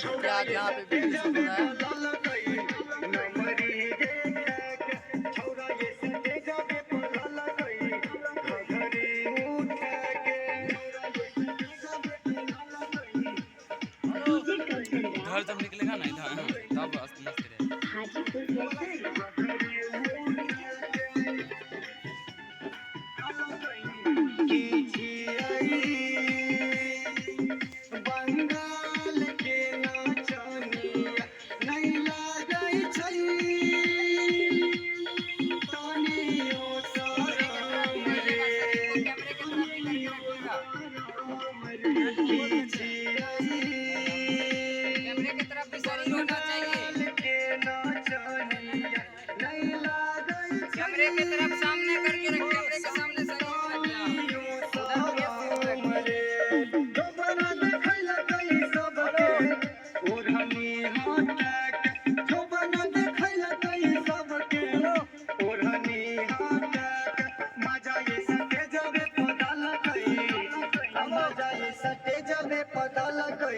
क्या आज यहाँ पे वीडियो शूट हो रहा है। इधर जब निकलेगा ना इधर तब मस्त रहेगा। बंगाल के नाचनिया नहीं लागै छै तनियो शरम रे कैमरे की तरफ भी शरीर होना चाहिए। के नाचनिया नहीं लागै कैमरे की तरफ सामने करके रख, कैमरे के सामने शरीर सटे जबे पता लगे